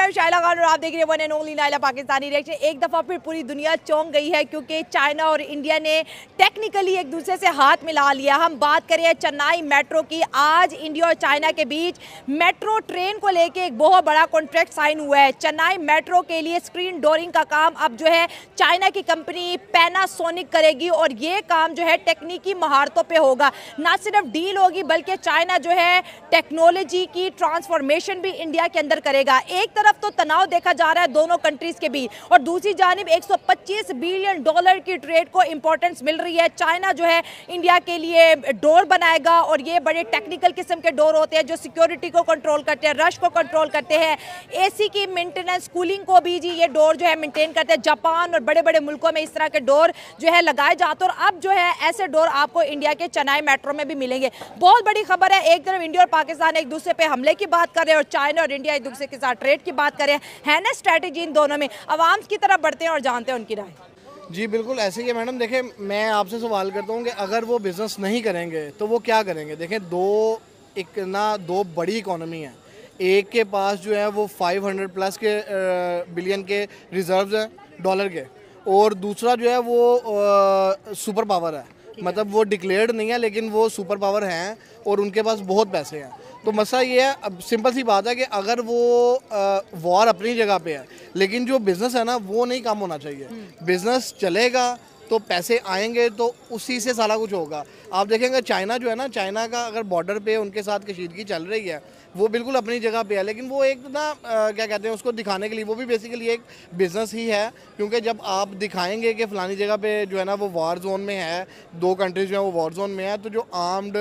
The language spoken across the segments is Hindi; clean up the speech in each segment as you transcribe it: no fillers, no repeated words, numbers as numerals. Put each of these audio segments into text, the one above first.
मैं शाइला खान और आप देख रहे हैं one and only Naila Pakistani reaction. एक दफ़ा फिर पूरी दुनिया चौंक गई है क्योंकि चाइना और इंडिया ने टेक्निकली एक दूसरे से हाथ मिला लिया। हम बात करें चेन्नई मेट्रो की। आज इंडिया और चाइना के बीच मेट्रो ट्रेन को लेके एक बहुत बड़ा कॉन्ट्रैक्ट साइन हुआ है। चेन्नई मेट्रो के लिए स्क्रीन डोरिंग का काम अब जो है चाइना की कंपनी पैनासोनिक करेगी और ये काम जो है टेक्निकी महारतों पे होगा। ना सिर्फ डील होगी बल्कि चाइना जो है टेक्नोलॉजी की ट्रांसफॉर्मेशन भी इंडिया के अंदर करेगा। एक तरफ तो तनाव देखा जा रहा है दोनों कंट्रीज के बीच और दूसरी जानिब 125 बिलियन डॉलर की ट्रेड को इंपॉर्टेंस मिल रही है। चाइना जो है इंडिया के लिए डोर बनाएगा और ये बड़े टेक्निकल किस्म के डोर होते हैं जो सिक्योरिटी को कंट्रोल करते हैं, रश को कंट्रोल करते हैं, एसी की मेंटेनेंस कूलिंग को भी जी ये डोर जो है मेंटेन करते हैं। जापान और बड़े बड़े मुल्कों में इस तरह के डोर जो है लगाए जाते हैं और अब जो है ऐसे डोर आपको इंडिया के चेन्नई मेट्रो में भी मिलेंगे। बहुत बड़ी खबर है। एक तरफ इंडिया और पाकिस्तान एक दूसरे पे हमले की बात कर रहे हैं और चाइना और इंडिया एक दूसरे के साथ ट्रेड की बात कर रहे हैं। है ना स्ट्रैटेजी इन दोनों में। आवाम की तरफ बढ़ते हैं और जानते हैं उनकी राय। जी बिल्कुल ऐसे ही है मैडम। देखिए मैं आपसे सवाल करता हूँ कि अगर वो बिज़नेस नहीं करेंगे तो वो क्या करेंगे। देखें दो बड़ी इकोनॉमी है। एक के पास जो है वो 500 प्लस के बिलियन के रिजर्व्स हैं डॉलर के और दूसरा जो है वो सुपर पावर है। मतलब वो डिक्लेयर्ड नहीं है लेकिन वो सुपर पावर हैं और उनके पास बहुत पैसे हैं। तो मसला ये है, अब सिंपल सी बात है कि अगर वो वॉर अपनी जगह पे है लेकिन जो बिज़नेस है ना वो नहीं कम होना चाहिए। बिज़नेस चलेगा तो पैसे आएंगे तो उसी से सारा कुछ होगा। आप देखेंगे चाइना जो है ना, चाइना का अगर बॉर्डर पे उनके साथ कशीदगी चल रही है वो बिल्कुल अपनी जगह पे है लेकिन वो एक ना क्या कहते हैं उसको दिखाने के लिए वो भी बेसिकली एक बिज़नेस ही है। क्योंकि जब आप दिखाएंगे कि फ़लानी जगह पे जो है ना वो वॉर जोन में है, दो कंट्रीज जो है वो वॉर जोन में है, तो जो आर्म्ड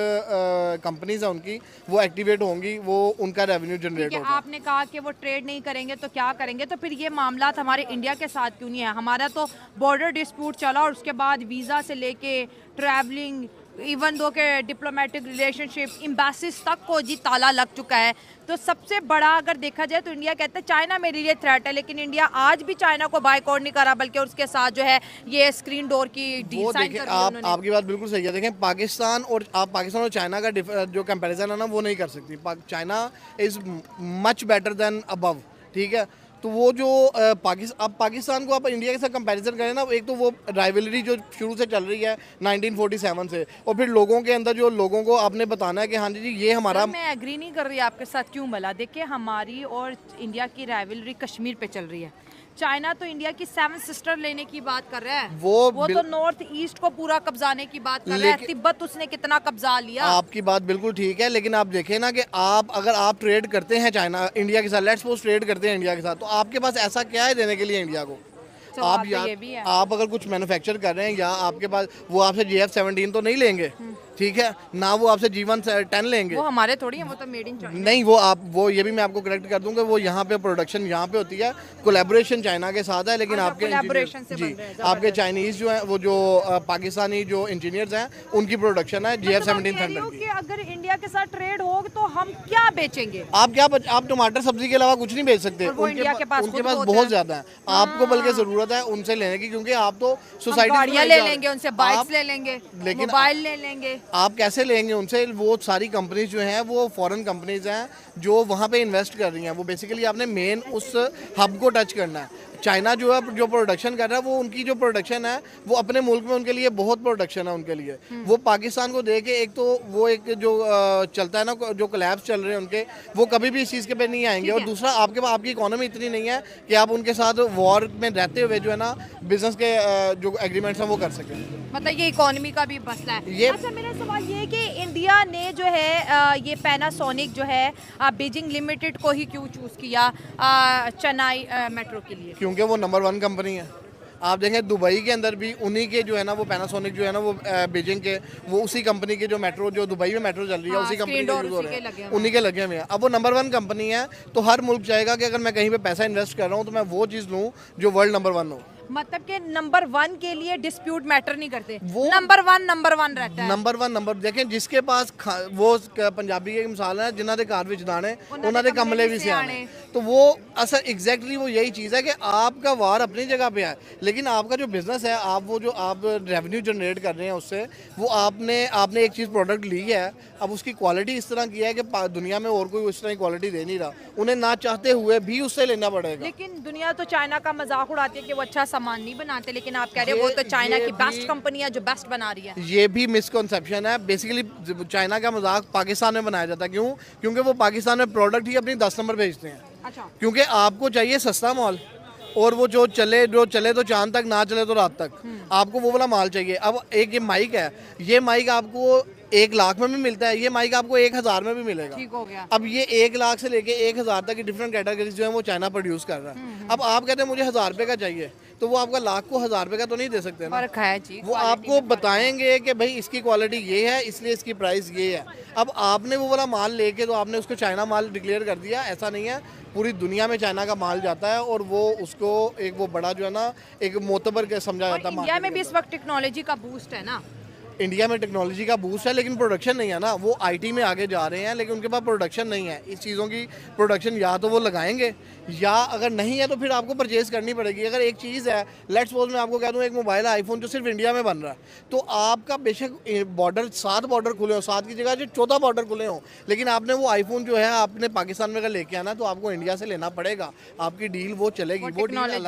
कंपनीज हैं उनकी वो एक्टिवेट होंगी, वो उनका रेवेन्यू जनरेट होगा। आपने कहा कि वो ट्रेड नहीं करेंगे तो क्या करेंगे, तो फिर ये मामला हमारे इंडिया के साथ क्यों नहीं है। हमारा तो बॉर्डर डिस्प्यूट चला और उसके बाद वीज़ा से लेके ट्रैवलिंग इवन दो के डिप्लोमेटिक रिलेशनशिप एम्बेसीज तक को जी ताला लग चुका है। तो सबसे बड़ा अगर देखा जाए तो इंडिया कहता है चाइना मेरे लिए थ्रेट है लेकिन इंडिया आज भी चाइना को बायकॉट नहीं करा बल्कि उसके साथ जो है ये स्क्रीन डोर की डील साइन कर दी। आपकी बात बिल्कुल सही है। देखें पाकिस्तान और चाइना का जो कंपैरिजन है ना वो नहीं कर सकती। China is much better than above, ठीक है। तो वो जो पाकिस्तान को आप इंडिया के साथ कंपैरिजन करें ना, एक तो वो राइवलरी जो शुरू से चल रही है 1947 से और फिर लोगों के अंदर जो लोगों को आपने बताना है कि हाँ जी ये हमारा। मैं एग्री नहीं कर रही आपके साथ, क्यों भला। देखिए हमारी और इंडिया की राइवलरी कश्मीर पे चल रही है। चाइना तो इंडिया की 7 सिस्टर लेने की बात कर रहा है, वो तो नॉर्थ ईस्ट को पूरा कब्जाने की बात कर रहा है। तिब्बत उसने कितना कब्जा लिया। आपकी बात बिल्कुल ठीक है लेकिन आप देखें ना कि अगर आप ट्रेड करते हैं चाइना इंडिया के साथ, लेट्स सपोज ट्रेड करते हैं इंडिया के साथ, तो आपके पास ऐसा क्या है देने के लिए इंडिया को। आप अगर कुछ मैन्युफैक्चर कर रहे हैं या आपके पास वो आपसे GF-17 तो नहीं लेंगे, ठीक है ना, वो आपसे G1-10 लेंगे। वो हमारे थोड़ी है, वो तो मेड इन चाइना। नहीं वो ये भी मैं आपको करेक्ट कर दूंगा, वो यहाँ पे प्रोडक्शन यहाँ पे होती है, कोलैबोरेशन चाइना के साथ है लेकिन आपके चाइनीज जो है वो जो पाकिस्तानी जो इंजीनियर्स हैं उनकी प्रोडक्शन है GF-17 थंडर की। अगर इंडिया के साथ ट्रेड हो तो हम क्या बेचेंगे। आप टमाटर सब्जी के अलावा कुछ नहीं बेच सकते। उनके पास बहुत ज्यादा है। आपको बल्कि जरूरत है उनसे लेने की क्योंकि आप तो सोसाइटी ले लेंगे उनसे, बाइक्स ले लेंगे, लेकिन मोबाइल ले लेंगे। आप कैसे लेंगे उनसे। वो सारी कंपनीज जो हैं वो फॉरेन कंपनीज हैं जो वहाँ पे इन्वेस्ट कर रही हैं। वो बेसिकली आपने मेन उस हब को टच करना है। चाइना जो है जो प्रोडक्शन कर रहा है वो उनकी जो प्रोडक्शन है वो अपने मुल्क में उनके लिए बहुत प्रोडक्शन है उनके लिए। वो पाकिस्तान को देख के एक तो वो एक जो चलता है ना जो कोलैप्स चल रहे हैं उनके, वो कभी भी इस चीज़ के पे नहीं आएंगे। और दूसरा आपकी इकोनॉमी इतनी नहीं है कि आप उनके साथ वॉर में रहते हुए जो है ना बिजनेस के जो एग्रीमेंट्स हैं वो कर सकें। मतलब ये इकोनॉमी का भी मसला है। अच्छा मेरा सवाल ये है कि इंडिया ने जो है ये पैनासोनिक जो है बीजिंग लिमिटेड को ही क्यों चूज़ किया चेन्नई मेट्रो के लिए। क्योंकि वो नंबर 1 कंपनी है। आप देखें दुबई के अंदर भी उन्हीं के जो है ना वो पैनासोनिक जो है ना वो बीजिंग के वो उसी कंपनी के जो मेट्रो जो दुबई में मेट्रो चल रही है उसी कंपनी के यूज हो रहे हैं, उन्हीं के लगे हुए हैं। अब वो नंबर 1 कंपनी है तो हर मुल्क चाहेगा कि अगर मैं कहीं पे पैसा इन्वेस्ट कर रहा हूँ तो मैं वो चीज़ लूँ जो वर्ल्ड नंबर 1 हो। मतलब कि नंबर 1 के लिए डिस्प्यूट मैटर नहीं करते, वो नंबर वन रहता है। नंबर देखें जिसके पास वो पंजाबी की मिसाल है, जिन्होंने घर विच दाने उन्होंने कमले भी से आने, तो वो असल एग्जैक्टली वो यही चीज़ है कि आपका वार अपनी जगह पे है, लेकिन आपका जो बिजनेस है, आप वो जो आप रेवेन्यू जनरेट कर रहे हैं उससे, वो आपने एक चीज़ प्रोडक्ट ली है, अब उसकी क्वालिटी इस तरह की है कि दुनिया में और कोई उस तरह की क्वालिटी दे नहीं रहा, उन्हें ना चाहते हुए भी उससे लेना पड़ेगा। लेकिन दुनिया तो चाइना का मजाक उड़ाती है कि वो अच्छा सामान नहीं बनाते, लेकिन आप कह रहे हो वो तो चाइना की बेस्ट कंपनी है जो बेस्ट बना रही है। ये भी मिसकॉन्सेप्शन है। बेसिकली चाइना का मजाक पाकिस्तान में बनाया जाता है, क्यों? क्योंकि वो पाकिस्तान में प्रोडक्ट ही अपनी 10 नंबर भेजते हैं। अच्छा। क्योंकि आपको चाहिए सस्ता माल, और वो जो चले तो चांद तक, ना चले तो रात तक, आपको वो वाला माल चाहिए। अब एक ये माइक है, ये माइक आपको 1 लाख में भी मिलता है, ये माइक आपको 1000 में भी मिलेगा। ठीक हो गया। अब ये 1 लाख से लेके 1000 तक की डिफरेंट कैटेगरीज जो है वो चाइना प्रोड्यूस कर रहा है। अब आप कहते हैं मुझे 1000 रुपये का चाहिए, तो वो आपका लाख को 1000 रुपये का तो नहीं दे सकते ना। फर्क है जी, वो आपको बताएंगे कि भाई इसकी क्वालिटी ये है, इसलिए इसकी प्राइस ये है। अब आपने वो वाला माल लेके तो आपने उसको चाइना माल डिक्लेयर कर दिया, ऐसा नहीं है। पूरी दुनिया में चाइना का माल जाता है और वो उसको एक वो बड़ा जो है ना एक मोतबर के समझा जाता है। इंडिया में भी इस वक्त टेक्नोलॉजी का बूस्ट है ना, इंडिया में टेक्नोलॉजी का बूस्ट है, लेकिन प्रोडक्शन नहीं है ना। वो आईटी में आगे जा रहे हैं, लेकिन उनके पास प्रोडक्शन नहीं है। इस चीज़ों की प्रोडक्शन या तो वो लगाएंगे, या अगर नहीं है तो फिर आपको परचेज करनी पड़ेगी। अगर एक चीज़ है, लेट्स सपोज मैं आपको कह दूँ एक मोबाइल आईफोन जो सिर्फ इंडिया में बन रहा है, तो आपका बेशक बॉर्डर 7 बॉर्डर खुले हो, 7 की जगह जो 14 बॉर्डर खुले हो, लेकिन आपने वो आईफोन जो है आपने पाकिस्तान में अगर लेके आना तो आपको इंडिया से लेना पड़ेगा। आपकी डील वो चलेगी, वो डील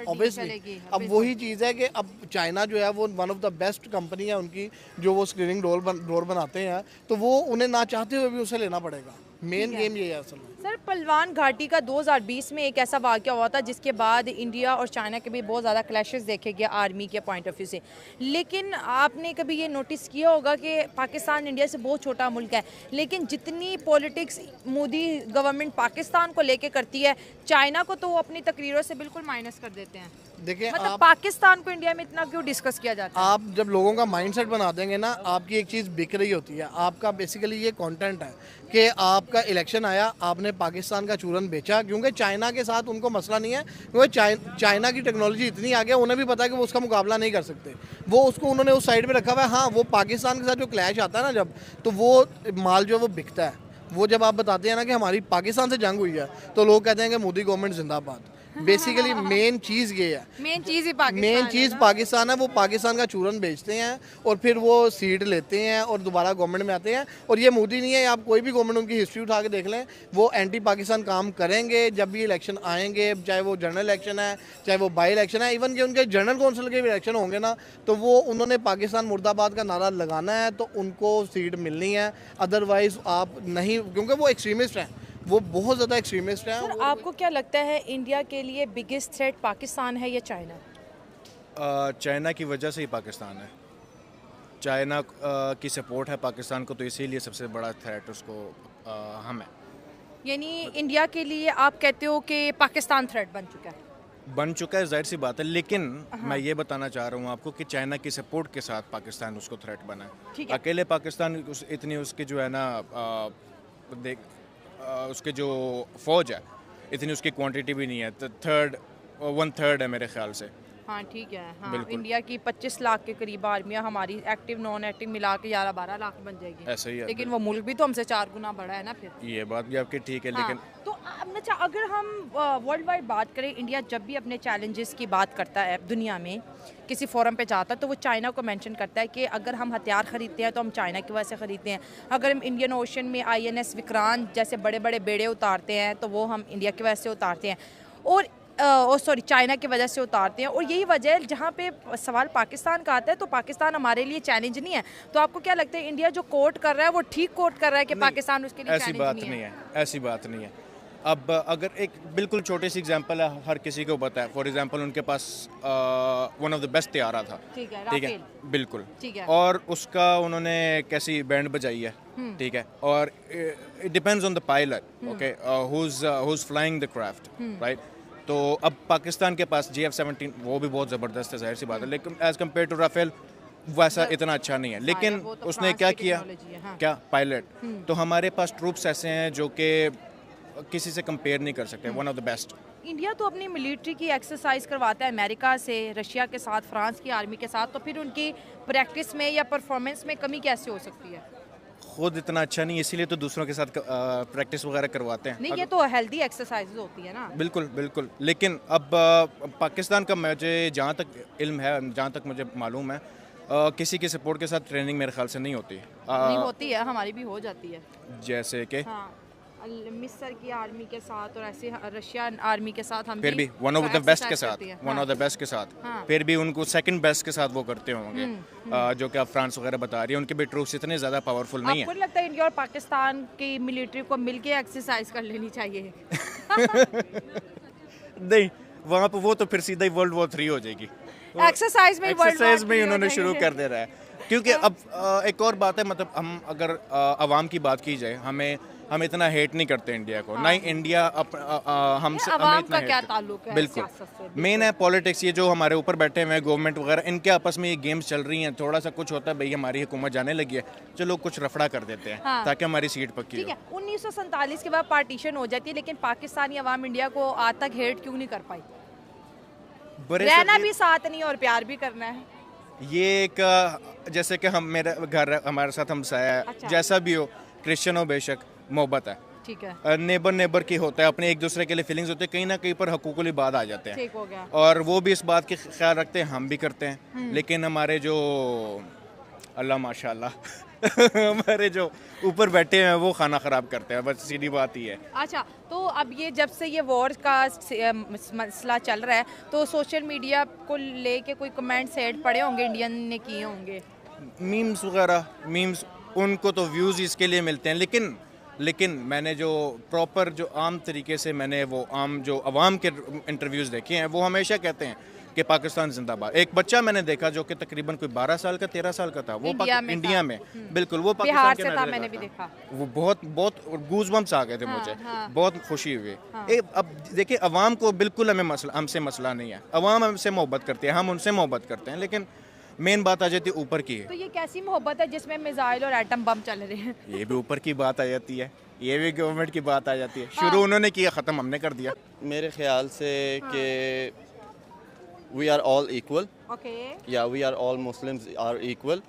ऑब्वियसली। अब वही चीज़ है कि अब चाइना जो है वो one of the best company है उनकी, जो वो स्क्रीनिंग डोर बनाते हैं, तो वो उन्हें ना चाहते हुए भी उसे लेना पड़ेगा। मेन गेम ये है असल में। सर, पलवान घाटी का 2020 में एक ऐसा वाक़या हुआ था जिसके बाद इंडिया और चाइना के भी बहुत ज़्यादा क्लैशेस देखे गए आर्मी के पॉइंट ऑफ व्यू से, लेकिन आपने कभी ये नोटिस किया होगा कि पाकिस्तान इंडिया से बहुत छोटा मुल्क है, लेकिन जितनी पॉलिटिक्स मोदी गवर्नमेंट पाकिस्तान को लेके करती है, चाइना को तो वो अपनी तकरीरों से बिल्कुल माइनस कर देते हैं। देखिए, मतलब पाकिस्तान को इंडिया में इतना क्यों डिस्कस किया जाता है? आप जब लोगों का माइंडसेट बना देंगे ना, आपकी एक चीज़ बिक रही होती है। आपका बेसिकली ये कंटेंट है कि आपका इलेक्शन आया, आपने पाकिस्तान का चूरन बेचा, क्योंकि चाइना के साथ उनको मसला नहीं है, क्योंकि चाइना की टेक्नोलॉजी इतनी आगे, उन्हें भी पता है कि वो उसका मुकाबला नहीं कर सकते। वो उसको उन्होंने उस साइड पे रखा हुआ है। हाँ, वो पाकिस्तान के साथ जो क्लैश आता है ना जब, तो वो माल जो है वो बिकता है। वो जब आप बताते हैं ना कि हमारी पाकिस्तान से जंग हुई है, तो लोग कहते हैं कि मोदी गवर्नमेंट जिंदाबाद। बेसिकली मेन चीज़ ये है, मेन चीज़ ही पाकिस्तान मेन चीज़ पाकिस्तान है। वो पाकिस्तान का चूरन बेचते हैं और फिर वो सीट लेते हैं और दोबारा गवर्नमेंट में आते हैं। और ये मोदी नहीं है, आप कोई भी गवर्नमेंट उनकी हिस्ट्री उठा के देख लें, वो एंटी पाकिस्तान काम करेंगे। जब भी इलेक्शन आएंगे, चाहे वो जनरल इलेक्शन है, चाहे वो बाई इलेक्शन है, इवन कि उनके जनरल कौंसिल के भी इलेक्शन होंगे ना, तो वो उन्होंने पाकिस्तान मुर्दाबाद का नारा लगाना है, तो उनको सीट मिलनी है। अदरवाइज आप नहीं, क्योंकि वो एक्सट्रीमिस्ट हैं, वो बहुत ज़्यादा एक्सट्रीमिस्ट हैं। सर, आपको क्या लगता है इंडिया के लिए बिगेस्ट थ्रेट पाकिस्तान है या चाइना? चाइना की वजह से ही पाकिस्तान है। चाइना की सपोर्ट है पाकिस्तान को, तो इसीलिए सबसे बड़ा थ्रेट उसको हम है। यानी इंडिया के लिए आप कहते हो कि पाकिस्तान थ्रेट बन चुका है? बन चुका है, जाहिर सी बात है, लेकिन मैं ये बताना चाह रहा हूँ आपको कि चाइना की सपोर्ट के साथ पाकिस्तान उसको थ्रेट बना है। अकेले पाकिस्तान इतनी उसकी जो है ना उसके जो फौज है, इतनी उसकी क्वांटिटी भी नहीं है। तो 1/3 है मेरे ख्याल से। हाँ, ठीक है। हाँ, इंडिया की 25 लाख के करीब आर्मियाँ, हमारी एक्टिव नॉन एक्टिव मिला के 11-12 लाख बन जाएगी। ऐसा ही है, लेकिन वो मुल्क भी तो हमसे 4 गुना बड़ा है ना। फिर ये बात भी आपकी ठीक है। लेकिन तो अच्छा, अगर हम वर्ल्ड वाइड बात करें, इंडिया जब भी अपने चैलेंजेस की बात करता है दुनिया में, किसी फोरम पे जाता है, तो वो चाइना को मेंशन करता है कि अगर हम हथियार खरीदते हैं तो हम चाइना की वजह से खरीदते हैं। अगर हम इंडियन ओशन में INS विक्रांत जैसे बड़े बड़े बेड़े उतारते हैं तो वो हम इंडिया की वजह से उतारते हैं, और चाइना की वजह से उतारते हैं। और यही वजह है, जहाँ पे सवाल पाकिस्तान का आता है तो पाकिस्तान हमारे लिए चैलेंज नहीं है। तो आपको क्या लगता है इंडिया जो कोट कर रहा है वो ठीक कोट कर रहा है कि पाकिस्तान उसके लिए ऐसी बात नहीं है, ऐसी बात नहीं है। अब अगर एक बिल्कुल छोटी सी एग्जांपल है, हर किसी को पता है। फॉर एग्जांपल उनके पास वन ऑफ द बेस्ट तैयारा था, ठीक है, बिल्कुल, ठीक है, और उसका उन्होंने कैसी बैंड बजाई है, ठीक है, और it depends on the pilot, okay, who is flying the craft, right. तो अब पाकिस्तान के पास JF-17 वो भी बहुत ज़बरदस्त है, जाहिर सी बात है, लेकिन एज़ कम्पेयर टू राफेल वैसा इतना अच्छा नहीं है। लेकिन उसने क्या किया, क्या पायलट। तो हमारे पास ट्रूप्स ऐसे हैं जो कि किसी से कंपेयर नहीं कर सकते, one of the best. India तो अपनी मिलिट्री की एक्सरसाइज करवाता है अमेरिका से, रशिया के साथ, फ्रांस की आर्मी के साथ, तो फिर उनकी प्रैक्टिस में या परफॉर्मेंस में कमी कैसे हो सकती है? खुद इतना अच्छा नहीं, इसीलिए तो दूसरों के साथ प्रैक्टिस वगैरह करवाते हैं। नहीं, ये तो हेल्दी एक्सरसाइज होती है ना। बिल्कुल बिल्कुल, लेकिन अब पाकिस्तान का मुझे जहाँ तक इल्म है, जहाँ तक मुझे मालूम है, किसी के सपोर्ट के साथ ट्रेनिंग मेरे ख्याल से नहीं होती। नहीं होती है, हमारी भी हो जाती है। जैसे कि हाँ, मिस्र की आर्मी के साथ और ऐसे रशियन आर्मी के साथ हम फिर भी वन ऑफ द बेस्ट के साथ, वन ऑफ द बेस्ट के साथ, हाँ। फिर भी उनको सेकंड बेस्ट के साथ वो करते होंगे, जो कि आप फ्रांस वगैरह बता रही है, उनके भी ट्रूप्स इतने ज़्यादा पावरफुल नहीं आपको है। लगता है इंडिया और पाकिस्तान की मिलिट्री को मिलके एक्सरसाइज कर लेनी चाहिए? नहीं, वहाँ पे वो तो फिर सीधा ही वर्ल्ड वॉर 3 हो जाएगी। एक्सरसाइज में एक्सरसाइज में ही उन्होंने शुरू कर दे रहा है, क्योंकि अब एक और बात है, मतलब हम अगर आवाम की बात की जाए, हम इतना हेट नहीं करते इंडिया को, ना ही इंडिया हमसे हमें आवाम इतना का क्या hate करता। ताल्लुक है बिल्कुल, सियासत से? मेन है पॉलिटिक्स, ये जो हमारे ऊपर बैठे हुए हैं गवर्नमेंट वगैरह, इनके आपस में ये गेम्स चल रही हैं, थोड़ा सा कुछ होता है भाई हमारी हुकूमत जाने लगी है, चलो कुछ रफड़ा कर देते हैं, हाँ। ताकि हमारी सीट पक्की ठीक हो। है, 1947 के बाद पार्टीशन हो जाती है, लेकिन पाकिस्तानी अवाम इंडिया को आज तक हेट क्यों नहीं कर पाई? बड़े रहना सभी- भी साथ नहीं और प्यार भी करना है। ये एक जैसे कि हम, मेरा घर हमारे साथ हमसाया है, अच्छा। जैसा भी हो, क्रिश्चियन हो बेशक, मोहब्बत है, ठीक है, नेबर की होता है, अपने एक दूसरे के लिए फीलिंग्स होते हैं, कहीं ना कहीं पर हकूकुल इबाद आ जाते हैं, ठीक हो गया। और वो भी इस बात के ख्याल रखते हैं, हम भी करते हैं, लेकिन हमारे जो अल्लाह माशाल्लाह हमारे जो ऊपर बैठे हैं वो खाना ख़राब करते हैं, बस सीधी बात ही है। अच्छा, तो अब ये जब से ये वॉर का मसला चल रहा है, तो सोशल मीडिया को लेके कोई कमेंट्स ऐड पड़े होंगे, इंडियन ने किए होंगे? मीम्स वगैरह, मीम्स उनको तो व्यूज़ इसके लिए मिलते हैं, लेकिन मैंने जो प्रॉपर जो आम तरीके से मैंने वो आम जो अवाम के इंटरव्यूज़ देखे हैं, वो हमेशा कहते हैं कि पाकिस्तान जिंदाबाद। एक बच्चा मैंने देखा जो कि तकरीबन कोई 12 साल का 13 साल का था, वो इंडिया में बिल्कुल, वो बिहार पाकिस्तान के से था, नारे मैंने लगा भी था। देखा। वो बहुत गूज बम्स आ गए थे मुझे, हाँ। बहुत खुशी हुई। अब देखिए, अवाम को बिल्कुल हमसे मसला नहीं है, अवाम हमसे मोहब्बत करती है, हम उनसे मोहब्बत करते हैं, लेकिन मेन बात आ जाती है ऊपर की तो ये कैसी मोहब्बत है जिसमें मिसाइल और एटम बम चल रहे हैं? ये भी ऊपर की बात आ जाती है, ये भी गवर्नमेंट की बात आ जाती है। शुरू उन्होंने किया, ख़त्म हमने कर दिया। मेरे ख्याल से कि we are all equal. Okay. Yeah, we are all Muslims are equal,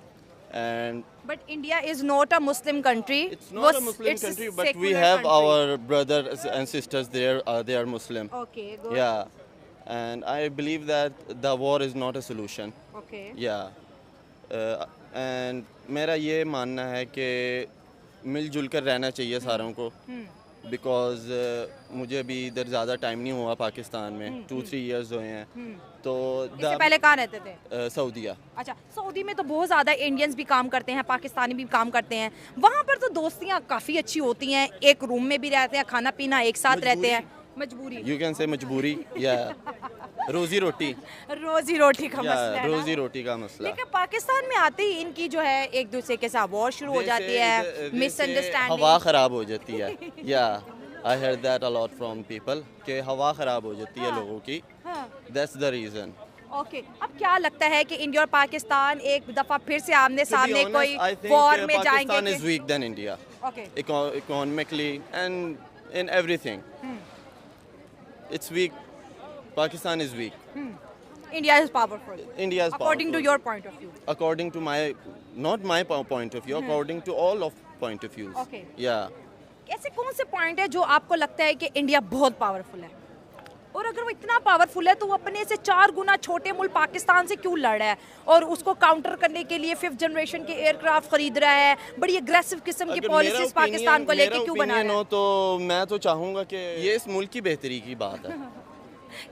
and But India is not a Muslim country. it's not a Muslim it's a country, but we secular have country. our brothers and sisters there. They are Muslim. Okay, good. Yeah, and I believe that the war is not a solution. Okay. Yeah, and मेरा ये मानना है कि मिलजुल कर रहना चाहिए सारों को, बिकॉज मुझे अभी इधर ज़्यादा टाइम नहीं हुआ पाकिस्तान में, 2-3 years हुए हैं, तो इससे पहले कहाँ रहते थे? सऊदीया। अच्छा, सऊदी में तो बहुत ज़्यादा इंडियंस भी काम करते हैं, पाकिस्तानी भी काम करते हैं, वहाँ पर तो दोस्तियाँ काफ़ी अच्छी होती हैं, एक रूम में भी रहते हैं, खाना पीना एक साथ रहते हैं। मजबूरी, यू कैन से मजबूरी, या रोजी रोटी, रोजी रोटी का या मसला है ना? रोजी रोटी का मसला। लेकिन पाकिस्तान में आते ही इनकी जो है एक दूसरे के साथ वॉर शुरू हो जाती है, हवा मिसअंडरस्टैंडिंग। ख़राब हो जाती है, या I heard that a lot from people कि हवा ख़राब हो जाती है लोगों की, दैट्स द रीज़न। ओके, अब क्या लगता है कि इंडिया और पाकिस्तान एक दफा फिर से आमने सामने कोई वॉर में जाएंगे? Pakistan is weak then India, okay, economically and in everything, it's weak. Pakistan is weak, India is powerful, India is according to your point of view. according to my not my point of view, according to all of point of views. Okay. Yeah, ऐसे कौन से पॉइंट है जो आपको लगता है कि इंडिया बहुत पावरफुल है, और अगर वो इतना पावरफुल है तो वो अपने से 4 गुना छोटे मुल्क पाकिस्तान से क्यों लड़ रहा है, और उसको काउंटर करने के लिए 5th जनरेशन के एयरक्राफ्ट खरीद रहा है, बड़ी अग्रेसिव किस्म की अगर पॉलिसीज पाकिस्तान को लेके क्यों बना रहा है? तो मैं तो चाहूँगा कि ये इस मुल्क की बेहतरी की बात है।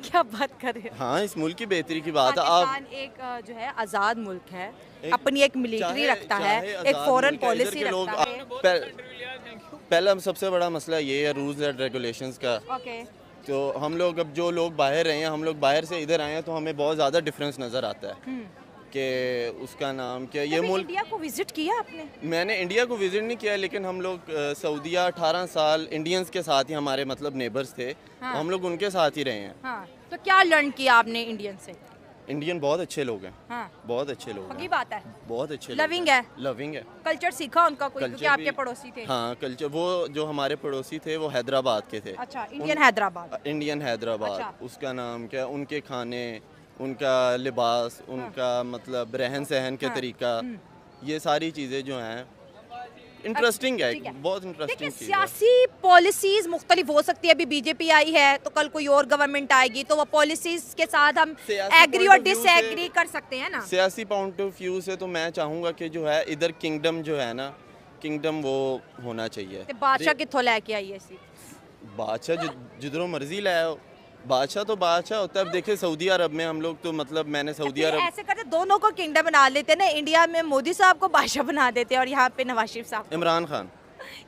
क्या बात कर रहे हैं? हाँ, इस मुल्क की बेहतरी की बात है। पाकिस्तान एक जो है आज़ाद मुल्क है, अपनी एक मिलिट्री रखता है, एक आज़ाद फॉरेन मुल्क है, इधर पॉलिसी के लोग रखता है। पहला सबसे बड़ा मसला ये है रूल्स एंड रेगुलेशंस का। ओके, तो हम लोग अब जो लोग बाहर रहे हैं, हम लोग बाहर से इधर आए हैं, तो हमें बहुत ज़्यादा डिफरेंस नज़र आता है कि उसका नाम क्या, ये मुल्क। इंडिया को विजिट किया आपने? मैंने इंडिया को विजिट नहीं किया, लेकिन हम लोग सऊदीया 18 साल इंडियंस के साथ ही, हमारे मतलब नेबर्स थे, हाँ। हम लोग उनके साथ ही रहे हैं। हाँ, तो क्या लर्न किया आपने इंडियन से? इंडियन बहुत अच्छे लोग हैं, हाँ, बहुत अच्छे लोग पक्की हैं, बात है। बहुत अच्छे Loving है। लविंग है। कल्चर सीखा उनका कोई, क्योंकि कल्चर आपके भी- पड़ोसी थे। हाँ कल्चर, वो जो हमारे पड़ोसी थे वो हैदराबाद के थे। अच्छा, इंडियन हैदराबाद। इंडियन हैदराबाद, अच्छा। उसका नाम क्या, उनके खाने, उनका लिबास, उनका मतलब रहन सहन के हाँ। तरीका, ये सारी चीज़ें जो हैं इंटरेस्टिंग है, ठीक है। बहुत देखिए, इंटरेस्टिंग चीज़ है। सियासी पॉलिसीज मुख्तलिफ हो सकती है। अभी बीजेपी आई है तो कल कोई और गवर्नमेंट आएगी, तो वो पॉलिसीज के साथ हम सियासी एग्री point और of view डिसएग्री से- कर सकते हैं ना। सियासी पॉइंट ऑफ व्यू से तो मैं चाहूँगा कि जो है इधर किंगडम जो है ना, किंगडम वो होना चाहिए। ते बादशाह कित्थों लेके आई है सी? बादशाह जिधरों मर्जी ले आओ, बादशाह तो बादशाह होता है। अब देखिए सऊदी अरब में हम लोग तो मतलब मैंने सऊदी फिर अरब, ऐसे करते दोनों को किंगडम बना लेते ना, इंडिया में मोदी साहब को बादशाह बना देते और यहाँ पे नवाज शरीफ साहब इमरान खान,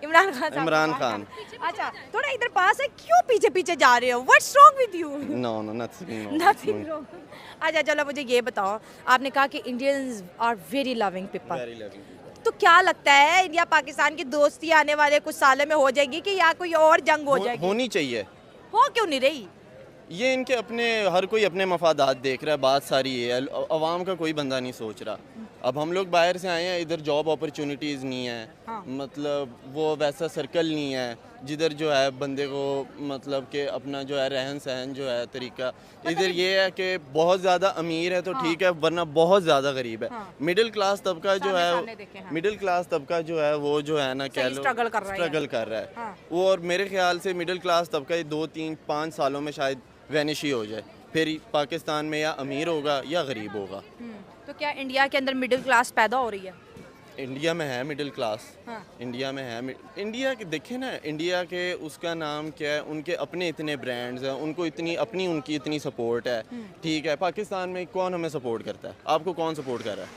इमरान खान साहब इमरान को खान। बादशाह। अच्छा, थोड़ा इधर पास है, क्यों पीछे पीछे जा रहे हो? What's wrong with you? No no nothing, nothing wrong. अच्छा चलो, मुझे ये बताओ, आपने कहा कि Indians are very loving people, very loving. तो क्या लगता है इंडिया पाकिस्तान की दोस्ती आने वाले कुछ सालों में हो जाएगी कि या कोई और जंग हो जाएगी? होनी चाहिए। हो क्यों नहीं रही? ये इनके अपने, हर कोई अपने मफादात देख रहा है, बात सारी है, अवाम का कोई बंदा नहीं सोच रहा। अब हम लोग बाहर से आए हैं, इधर जॉब अपॉर्चुनिटीज़ नहीं है, हाँ। मतलब वो वैसा सर्कल नहीं है जिधर जो है बंदे को मतलब कि अपना जो है रहन सहन जो है तरीका, इधर ये है कि बहुत ज़्यादा अमीर है तो ठीक है, वरना बहुत ज़्यादा गरीब है। हाँ। मिडिल क्लास तबका जो सामने देखे, है, हाँ। मिडिल क्लास तबका जो है वो जो है ना कह लो स्ट्रगल कर रहा है। स्ट्रगल कर रहा है हाँ। वो। और मेरे ख्याल से मिडिल क्लास तबका ये 2 3 5 सालों में शायद वैनिश ही हो जाए, फिर पाकिस्तान में या अमीर होगा या गरीब होगा। तो क्या इंडिया के अंदर मिडिल क्लास पैदा हो रही है? इंडिया में है मिडिल क्लास, हाँ। इंडिया में है। इंडिया के देखे ना, इंडिया के उसका नाम क्या है, उनके अपने इतने ब्रांड्स हैं, उनको इतनी अपनी उनकी इतनी सपोर्ट है, ठीक है। पाकिस्तान में कौन हमें सपोर्ट करता है? आपको कौन सपोर्ट कर रहा है?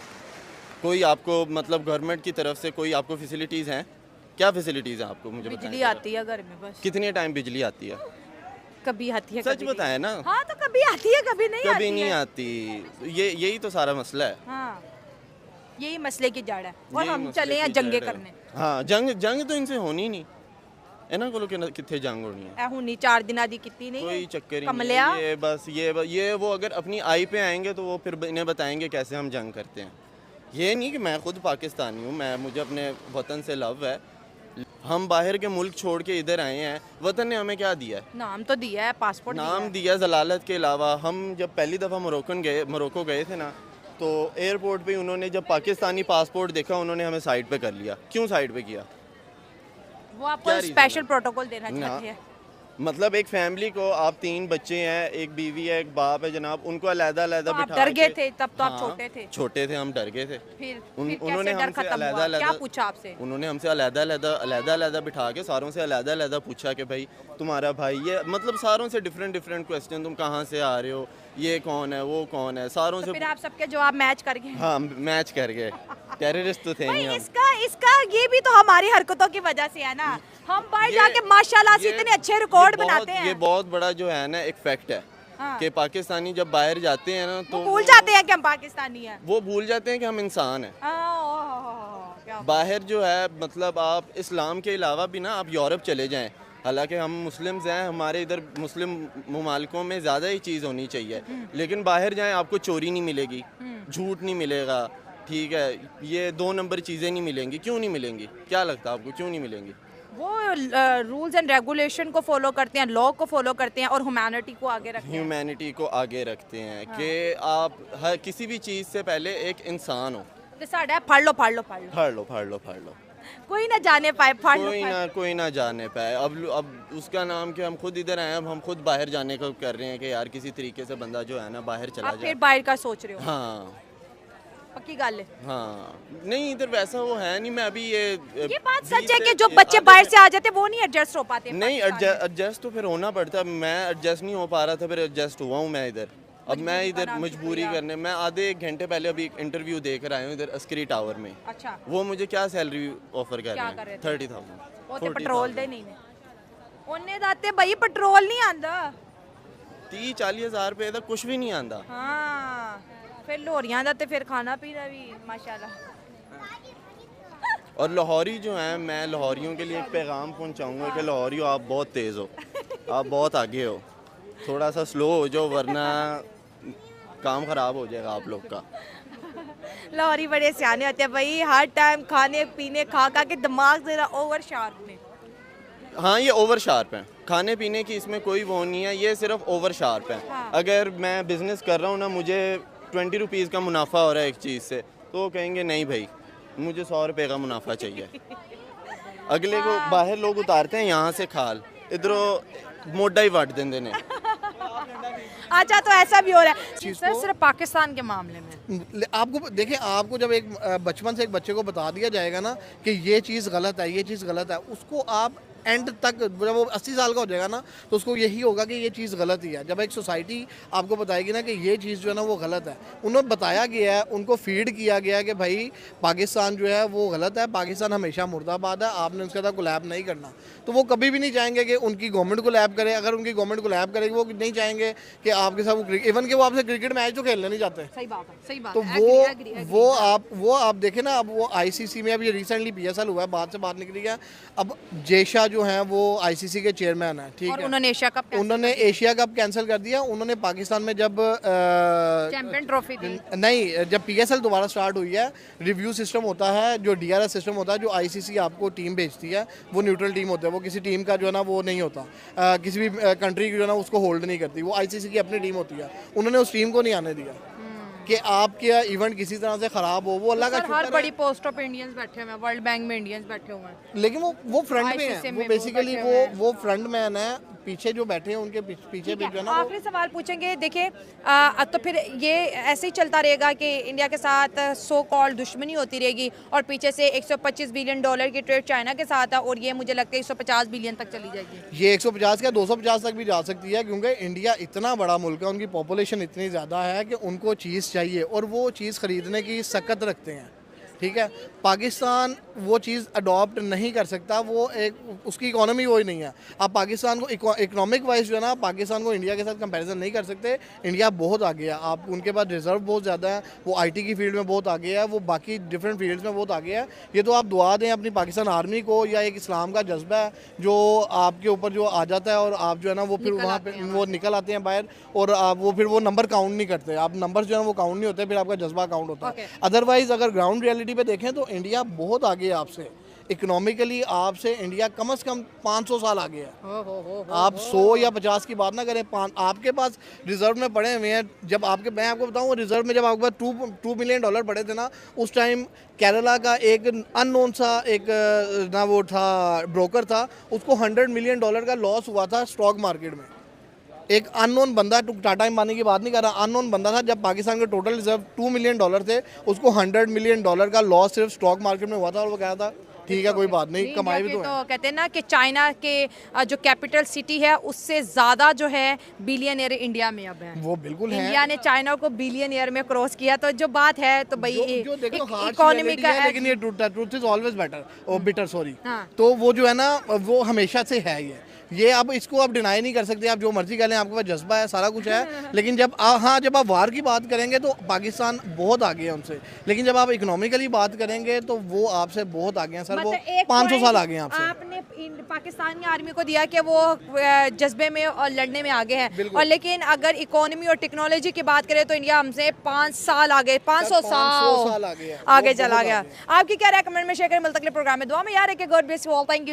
कोई आपको मतलब गवर्नमेंट की तरफ से कोई आपको फैसिलिटीज़ हैं? क्या फैसिलिटीज़ हैं आपको, मुझे बिजली बताएं। आती है घर में बस, कितने टाइम बिजली आती है? कभी आती है सच कभी नहीं। बताएं ना, हाँ, तो कभी आती है कभी नहीं आती कभी नहीं है। आती। यही तो सारा मसला है। हाँ, यही मसले की जड़ है। और यही हम मसले चले हैं की जंगे जड़ है। करने। हाँ, जंग तो इनसे होनी नहीं, इन्हों को कितने जंग होनी है। ऐ हुनी 4 दिना दी कितनी नहीं कोई है। चक्कर ही कमलिया नहीं है। ये बस ये वो अगर अपनी आई पे आएंगे तो वो फिर इन्हें बताएंगे कैसे हम जंग करते हैं। ये नहीं कि मैं खुद पाकिस्तानी हूँ, मुझे अपने वतन से लव है। हम बाहर के मुल्क छोड़ के इधर आए हैं, वतन ने हमें क्या दिया है? नाम तो दिया है, पासपोर्ट नाम दिया जलालत के अलावा। हम जब पहली दफ़ा मोरक्को गए थे ना, तो एयरपोर्ट पे उन्होंने जब पाकिस्तानी पासपोर्ट देखा, उन्होंने हमें साइड पे कर लिया। क्यों साइड पे किया? वो आपको क्या reason स्पेशल है? प्रोटोकॉल देना ना। चाहते हैं। मतलब एक फैमिली को, आप 3 बच्चे हैं, एक बीवी है, एक बाप है जनाब, उनको अलग-अलग तो आप बिठा डर गए के- थे तब, तो आप हाँ, छोटे थे। छोटे थे, हम डर गए थे। फिर उन्होंने कैसे डर हमसे खत्म हुआ? अलग-अलग- क्या पूछा आपसे? उन्होंने हमसे अलग-अलग बिठा के सारों से अलग-अलग पूछा कि भाई तुम्हारा भाई ये, मतलब सारों से डिफरेंट क्वेश्चन, तुम कहाँ से आ रहे हो, ये कौन है, वो कौन है, सारों तो से। फिर आप सबके जवाब मैच कर गए। हाँ, मैच कर गए। टेररिस्ट तो थे भाई, नहीं हम। इसका ये भी तो हमारी हरकतों की वजह से है ना। हम बाहर ये- जाके माशाल्लाह से ये- इतने अच्छे रिकॉर्ड ये बहुत- बनाते हैं। ये बहुत बड़ा जो है ना एक फैक्ट है हाँ। कि पाकिस्तानी जब बाहर जाते हैं ना तो वो भूल जाते हैं कि हम पाकिस्तानी हैं। वो भूल जाते हैं कि हम इंसान हैं। क्या बाहर जो है मतलब आप इस्लाम के अलावा भी ना आप यूरोप चले जाएं, हालांकि हम मुस्लिम्स हैं, हमारे इधर मुस्लिम ममालिकों में ज़्यादा ही चीज़ होनी चाहिए, लेकिन बाहर जाएं आपको चोरी नहीं मिलेगी, झूठ नहीं मिलेगा, ठीक है, ये 2 नंबर चीज़ें नहीं मिलेंगी। क्यों नहीं मिलेंगी? क्या लगता है आपको क्यों नहीं मिलेंगी? वो रूल्स एंड रेगुलेशन को फॉलो करते हैं, लॉ को फॉलो करते हैं और ह्यूमैनिटी को आगे रखते हैं। ह्यूमैनिटी को आगे रखते हैं कि आप हर किसी भी चीज़ से पहले एक इंसान हो। तो साढ़ा फाड़ लो फाड़ लो फाड़ लो, फाड़ लो कोई ना जाने पाए, फाड़ लो फाड़ लो। कोई ना जाने पाए। अब उसका नाम कि हम खुद इधर आए हैं, अब हम खुद बाहर जाने को कर रहे हैं कि यार किसी तरीके से बंदा जो है ना बाहर चला आप जाए। फिर बाहर का सोच रहे हो? हाँ पक्की गल है। हाँ, नहीं इधर वैसा वो है नहीं। मैं अभी ये बात सच है कि जो बच्चे बाहर से आ जाते हैं वो नहीं एडजस्ट हो पाते। नहीं, पाकिस्तान में। एडजस्ट तो फिर होना पड़ता है। मैं एडजस्ट नहीं हो पा रहा था, फिर एडजस्ट हुआ हूँ मैं इधर। अब मैं इधर नाम मजबूरी शुक्रिया। करने, मैं आधे 1 घंटे पहले अभी एक इंटरव्यू देकर आया हूँ इधर अस्करी टावर में। अच्छा, वो मुझे क्या सैलरी ऑफर कर क्या रहे कर रहे हैं? थे? 30,000। वो तो पेट्रोल दे नहीं ने ਉਹਨੇ ਦਾ ਤੇ भाई पेट्रोल नहीं आंदा। 30-40 हज़ार रुपये तक कुछ भी नहीं आंदा। हाँ, फिर लोरियां दा ते फिर खाना पीना भी माशाल्लाह। और लाहौरी जो हैं, मैं लाहौरियों के लिए एक पैगाम पहुंचाऊंगा कि लाहौरियों आप बहुत तेज़ हो, आप बहुत आगे हो, थोड़ा सा स्लो हो जाओ वरना काम ख़राब हो जाएगा आप लोग का। लाहौरी बड़े सियाने होते हैं भाई, हर टाइम खाने पीने खा खा के दिमाग जरा ओवर शार्प में। हाँ ये ओवर शार्प है, खाने पीने की इसमें कोई वो नहीं है, ये सिर्फ ओवर शार्प है। हाँ। अगर मैं बिज़नेस कर रहा हूँ ना, मुझे 20 रुपीज़ का मुनाफा हो रहा है एक चीज़ से, तो वो कहेंगे नहीं भाई मुझे 100 रुपये का मुनाफा चाहिए। अगले को बाहर लोग उतारते हैं यहाँ से खाल, इधरों मोटा ही वट देंगे ने। अच्छा, तो ऐसा भी हो रहा है सर सिर्फ पाकिस्तान के मामले में? आपको देखिए, आपको जब एक बचपन से एक बच्चे को बता दिया जाएगा ना कि ये चीज़ गलत है, ये चीज़ गलत है, उसको आप एंड तक, जब वो 80 साल का हो जाएगा ना, तो उसको यही होगा कि ये चीज़ गलत ही है। जब एक सोसाइटी आपको बताएगी ना कि ये चीज़ जो है ना वो गलत है, उन्हें बताया गया है, उनको फीड किया गया है कि भाई पाकिस्तान जो है वो गलत है, पाकिस्तान हमेशा मुर्दाबाद है, आपने उसके साथ कोलैब नहीं करना, तो वो कभी भी नहीं चाहेंगे कि उनकी गवर्नमेंट कोलैब करे। अगर उनकी गवर्नमेंट कोलैब करेगी, वो नहीं चाहेंगे कि आपके साथ वो इवन कि वो आपसे क्रिकेट मैच तो खेलने नहीं जाते। सही बात है, सही बात तो है। वो आप देखें ना, अब वो आईसीसी में, अब ये रिसेंटली PSL हुआ है, बात से बात निकली है, अब जेशा जो है वो आईसीसी के चेयरमैन है, ठीक है, उन्होंने एशिया कप कैंसिल कर दिया। उन्होंने पाकिस्तान में जब चैंपियन ट्रॉफी थी, नहीं, जब PSL दोबारा स्टार्ट हुई है, रिव्यू सिस्टम होता है, जो DRS सिस्टम होता है, जो आईसीसी आपको टीम भेजती है, वो न्यूट्रल टीम होता है, वो किसी टीम का जो है ना वो नहीं होता, किसी भी कंट्री की जो है ना उसको होल्ड नहीं करती, वो आईसीसी की अपनी टीम होती है। उन्होंने उस टीम को नहीं आने दिया कि आपके इवेंट किसी तरह से खराब हो। वो अल्लाह का शुक्र है, हर बड़ी पोस्ट ऑफ इंडियंस बैठे हुए हैं, वर्ल्ड बैंक में इंडियंस बैठे हुए हैं, लेकिन वो फ्रंट में ICC है, में वो बेसिकली वो फ्रंट मैन है, पीछे जो बैठे हैं उनके पीछे भी जो है ना। आखिरी सवाल पूछेंगे, देखिए तो फिर ये ऐसे ही चलता रहेगा कि इंडिया के साथ सो कॉल्ड दुश्मनी होती रहेगी और पीछे से $125 बिलियन की ट्रेड चाइना के साथ है, और ये मुझे लगता है 150 बिलियन तक चली जाएगी। ये 150 क्या 250 तक भी जा सकती है, क्योंकि इंडिया इतना बड़ा मुल्क है, उनकी पॉपुलेशन इतनी ज़्यादा है कि उनको चीज़ चाहिए और वो चीज़ ख़रीदने की सकत रखते हैं, ठीक है। पाकिस्तान वो चीज़ अडॉप्ट नहीं कर सकता, वो एक उसकी इकोनॉमी वही नहीं है। आप पाकिस्तान को इकोनॉमिक वाइज जो है ना, पाकिस्तान को इंडिया के साथ कंपैरिजन नहीं कर सकते। इंडिया बहुत आगे है, आप उनके पास रिजर्व बहुत ज़्यादा है, वो आईटी की फील्ड में बहुत आगे है, वो बाकी डिफरेंट फील्ड्स में बहुत आगे है। ये तो आप दुआ दें अपनी पाकिस्तान आर्मी को, या एक इस्लाम का जज्बा है जो आपके ऊपर जो आ जाता है, और आप जो है ना वो फिर वहाँ पर वो निकल आते हैं बाहर, और आप वो फिर वो नंबर काउंट नहीं करते, आप नंबर जो है वो काउंट नहीं होते, फिर आपका जज्बा काउंट होता है। अदरवाइज अगर ग्राउंड रियलिटी पे देखें तो इंडिया बहुत आगे है आपसे, इकोनॉमिकली आपसे इंडिया कम से कम 500 साल आगे है। आप 100 या 50 की बात ना करें, आपके पास रिजर्व में पड़े हुए हैं। जब मैं आपको बताऊं, रिजर्व में जब आपके पास $2 मिलियन पड़े थे ना, उस टाइम केरला का एक अननोन सा एक ना वो था ब्रोकर था, उसको $100 मिलियन का लॉस हुआ था स्टॉक मार्केट में। एक अननोन बंदा, टाटा अंबानी की बात नहीं कर रहा, अननोन बंदा था, जब पाकिस्तान के टोटल रिजर्व $2 मिलियन थे, उसको $100 मिलियन का लॉस सिर्फ स्टॉक मार्केट में हुआ था, और वो कह रहा था ठीक है कोई बात नहीं, कमाई भी तो कहते हैं ना कि चाइना के जो कैपिटल सिटी है उससे ज्यादा जो है बिलियनियर इंडिया में अब है। वो बिल्कुल है, इंडिया ने चाइना को बिलियनियर में क्रॉस किया, तो जो बात है तो भाई इकोनॉमी का, लेकिन ये truth is always bitter, sorry. तो वो जो है ना वो हमेशा से है, ये अब इसको आप डिनाई नहीं कर सकते, आप जो मर्जी कह लें, आपके पास जज्बा है, सारा कुछ है। लेकिन जब जब आप वार की बात करेंगे तो पाकिस्तान बहुत आगे है उनसे, लेकिन जब आप इकोनॉमिकली बात करेंगे तो वो आपसे बहुत आगे हैं सर, वो 500 साल आगे हैं आपसे। आपने पाकिस्तानी आर्मी को दिया कि वो जज्बे में और लड़ने में आगे है, और लेकिन अगर इकोनॉमी और टेक्नोलॉजी की बात करें तो इंडिया हमसे 5 साल आगे, 500 साल आगे चला गया। आपकी क्या राय कमेंट में शेयर करें। मिलता है प्रोग्राम में, दुआ में यार है कि God bless you all, thank you.